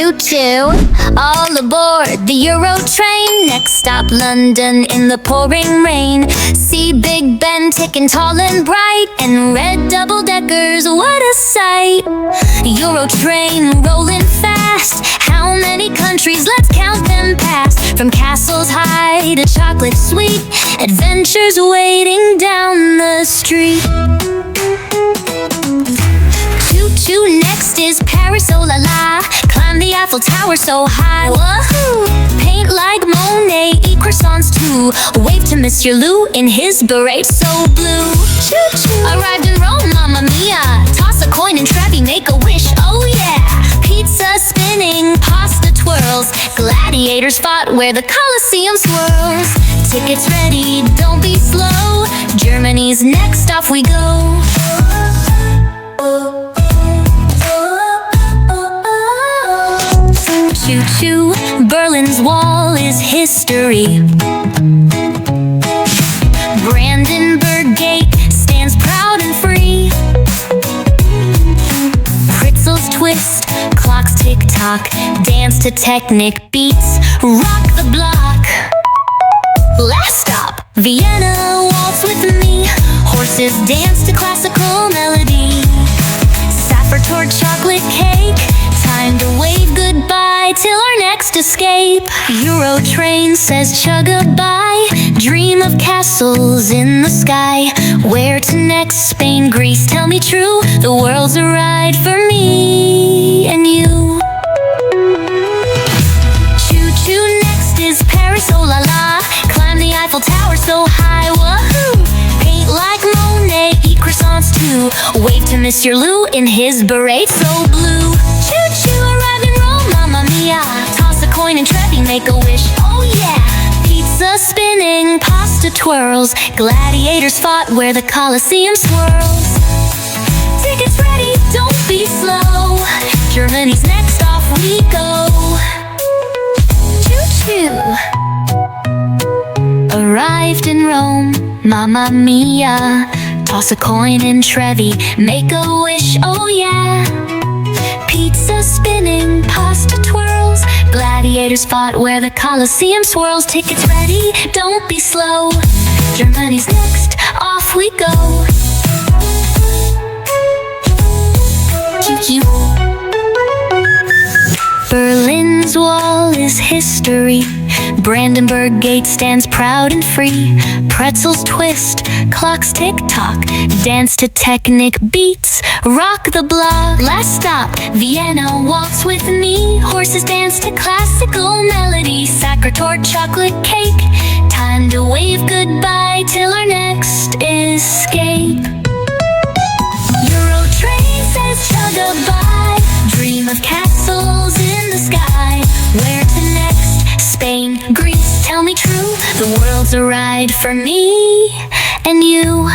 Choo-choo, all aboard the Euro train. Next stop, London in the pouring rain. See Big Ben ticking tall and bright, and red double-deckers, what a sight. Euro train rolling fast. How many countries? Let's count them past. From castles high to chocolate sweet, adventures waiting down the street. Choo-choo, next is Paris, oh la la. Climb the Eiffel Tower so high, wahoo. Paint like Monet, eat croissants too. Wave to Monsieur Lou in his beret so blue. Choo-choo, arrived in Rome, mamma mia. Toss a coin in Trevi, make a wish, oh yeah. Pizza spinning, pasta twirls. Gladiators fought where the Colosseum swirls. Tickets ready, don't be slow. Germany's next, off we go. Choo-choo, Berlin's Wall is history. Brandenburg Gate stands proud and free. Pretzels twist, clocks tick-tock, dance to technic beats, rock the block. Last stop, Vienna, waltz with me. Horses dance to classical melody. Saffron toward chocolate cake, time to wave goodbye till our next escape. Euro train says chug-a-bye. Dream of castles in the sky. Where to next? Spain, Greece, tell me true. The world's a ride for me and you. Choo-choo, next is Paris, oh la la. Climb the Eiffel Tower so high, wahoo. Paint like Monet, eat croissants too. Wave to Monsieur Lou in his beret so blue. Choo-choo, arrive in Rome, mamma mia. Toss a coin in Trevi, make a wish, oh yeah. Pizza spinning, pasta twirls. Gladiators fought where the Colosseum swirls. Tickets ready, don't be slow. Germany's next, off we go. Choo-choo, arrived in Rome, mamma mia. Toss a coin in Trevi, make a wish, oh yeah. Pizza spinning, pasta twirls. Gladiators fought where the Colosseum swirls. Tickets ready, don't be slow. Germany's next, off we go. Choo-choo. Berlin's Wall is history. Brandenburg Gate stands proud and free. Pretzels twist, clocks tick-tock, dance to technic beats, rock the block. Last stop, Vienna, waltz with me. Horses dance to classical melody. Saccharine toward chocolate cake, time to wave goodbye till our next escape. Euro train says chug-a-bye. Dream of castles in the sky. Where to next? Spain, Greece, tell me true. The world's a ride for me and you.